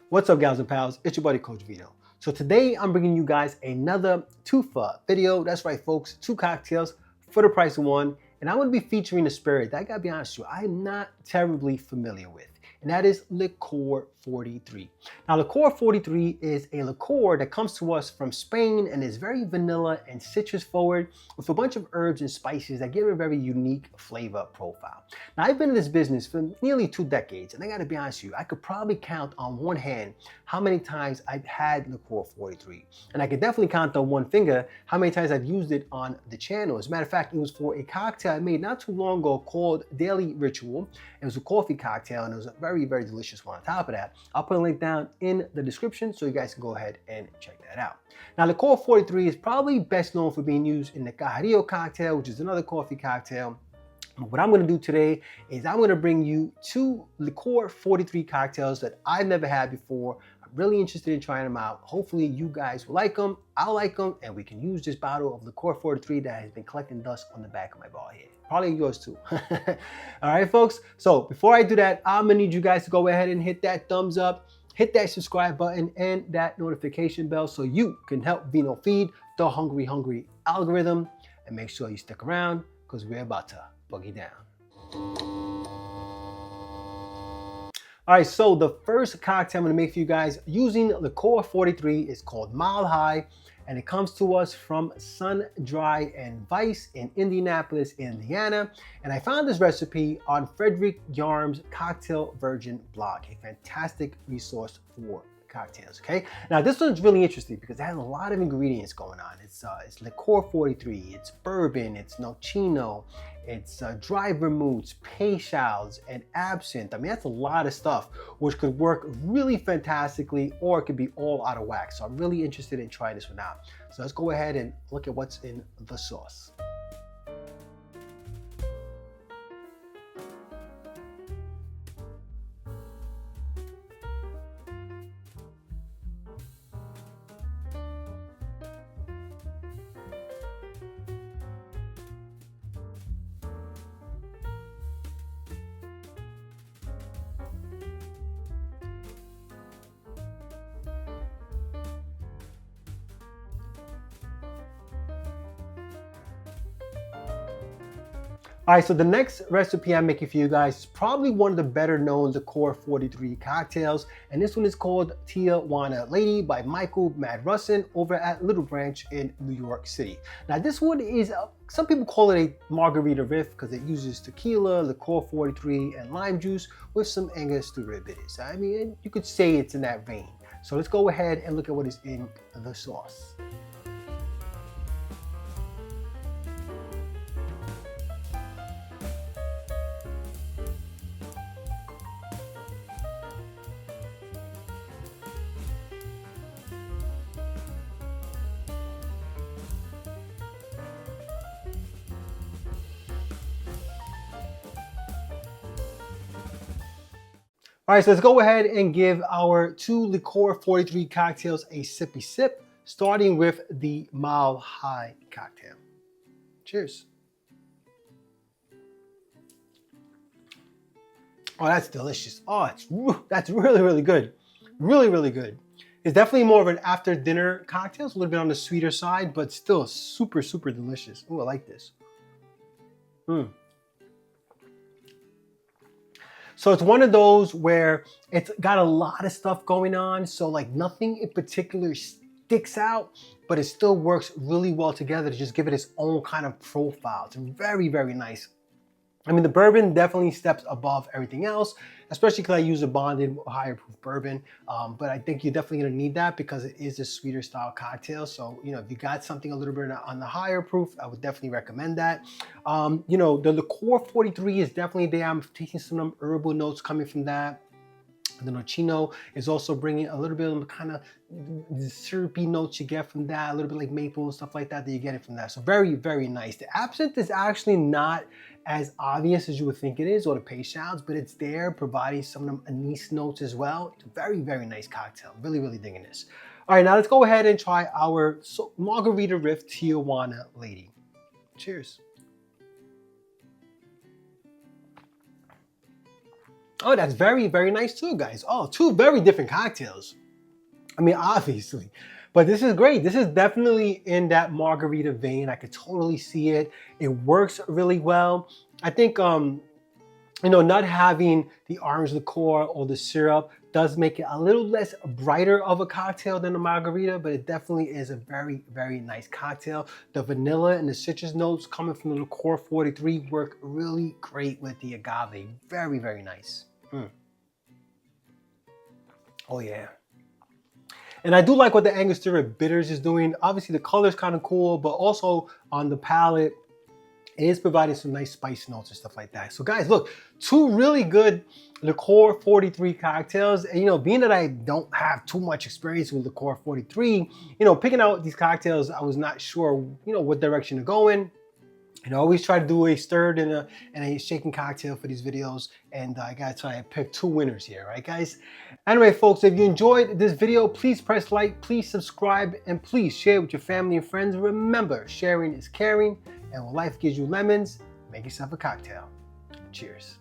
What's up, gals and pals? It's your buddy Coach Vito. So today I'm bringing you guys another two-for video. That's right, folks, 2 cocktails for the price of 1. And I'm going to be featuring a spirit that I gotta be honest with you, I'm not terribly familiar with. And that is Licor 43. Now, Licor 43 is a liqueur that comes to us from Spain and is very vanilla and citrus forward with a bunch of herbs and spices that give it a very unique flavor profile. Now, I've been in this business for nearly 2 decades, and I gotta be honest with you, I could probably count on one hand how many times I've had Licor 43. And I could definitely count on one finger how many times I've used it on the channel. As a matter of fact, it was for a cocktail I made not too long ago called Daily Ritual. It was a coffee cocktail, and it was a very, very delicious one on top of that. I'll put a link down in the description so you guys can go ahead and check that out. Now, Licor 43 is probably best known for being used in the Cajarillo cocktail, which is another coffee cocktail. What I'm going to do today is I'm going to bring you 2 Licor 43 cocktails that I've never had before. I'm really interested in trying them out. Hopefully you guys will like them, I'll like them, and we can use this bottle of Licor 43 that has been collecting dust on the back of my ball head. Probably yours too. All right, folks. So before I do that, I'm going to need you guys to go ahead and hit that thumbs up, hit that subscribe button, and that notification bell so you can help Vino feed the hungry algorithm. And make sure you stick around because we're about to boogie down. All right, so the first cocktail I'm gonna make for you guys using Licor 43 is called Mile High, and it comes to us from Sundry and Vice in Indianapolis, Indiana. And I found this recipe on Frederick Yarm's Cocktail Virgin blog, a fantastic resource for cocktails. Okay, now this one's really interesting because it has a lot of ingredients going on. It's Licor 43, it's bourbon, it's Nocino, it's dry vermouths, Peychauds, and Absinthe. I mean, that's a lot of stuff which could work really fantastically, or it could be all out of whack. So I'm really interested in trying this one out. So let's go ahead and look at what's in the sauce. All right, so the next recipe I'm making for you guys is probably one of the better known Licor 43 cocktails, and this one is called Wana Lady by Michael Mad Russin over at Little Branch in New York City. Now, this one is, some people call it a margarita riff because it uses tequila, Licor 43, and lime juice with some Angostura Bitters. I mean, you could say it's in that vein. So let's go ahead and look at what is in the sauce. All right, so let's go ahead and give our 2 Licor 43 cocktails a sippy sip, starting with the Mile High cocktail. Cheers. Oh, that's delicious. Oh, that's really, really good. Really, really good. It's definitely more of an after dinner cocktail. It's a little bit on the sweeter side, but still super, super delicious. Oh, I like this. So it's one of those where it's got a lot of stuff going on. So like nothing in particular sticks out, but it still works really well together to just give it its own kind of profile. It's very, very nice. I mean, the bourbon definitely steps above everything else, especially because I use a bonded higher proof bourbon. But I think you're definitely gonna need that because it is a sweeter style cocktail. So, you know, if you got something a little bit on the higher proof, I would definitely recommend that. You know, the Licor 43 is definitely there. I'm tasting some herbal notes coming from that. The Nocino is also bringing a little bit of kind of syrupy notes you get from that, a little bit like maple and stuff like that you get it from that. So very, very nice. The Absinthe is actually not as obvious as you would think it is, or the Peychauds, but it's there providing some of them anise notes as well. It's a very, very nice cocktail. Really, really digging this. All right, now let's go ahead and try our Margarita Riff Wana Lady. Cheers. Oh, that's very, very nice too, guys. Oh, two very different cocktails. I mean, obviously, but this is great. This is definitely in that margarita vein. I could totally see it. It works really well. I think, you know, not having the orange liqueur or the syrup does make it a little less brighter of a cocktail than a margarita, but it definitely is a very, very nice cocktail. The vanilla and the citrus notes coming from the Licor 43 work really great with the agave. Very, very nice. Oh yeah. And I do like what the Angostura Bitters is doing. Obviously the color is kind of cool, but also on the palate, it is providing some nice spice notes and stuff like that. So guys, look, two really good Licor 43 cocktails. And you know, being that I don't have too much experience with Licor 43, you know, picking out these cocktails, I was not sure, you know, what direction to go in. And I always try to do a stirred and a shaken cocktail for these videos. And I gotta try to pick two winners here, right guys? Anyway, folks, if you enjoyed this video, please press like, please subscribe, and please share with your family and friends. Remember, sharing is caring, and when life gives you lemons, make yourself a cocktail. Cheers.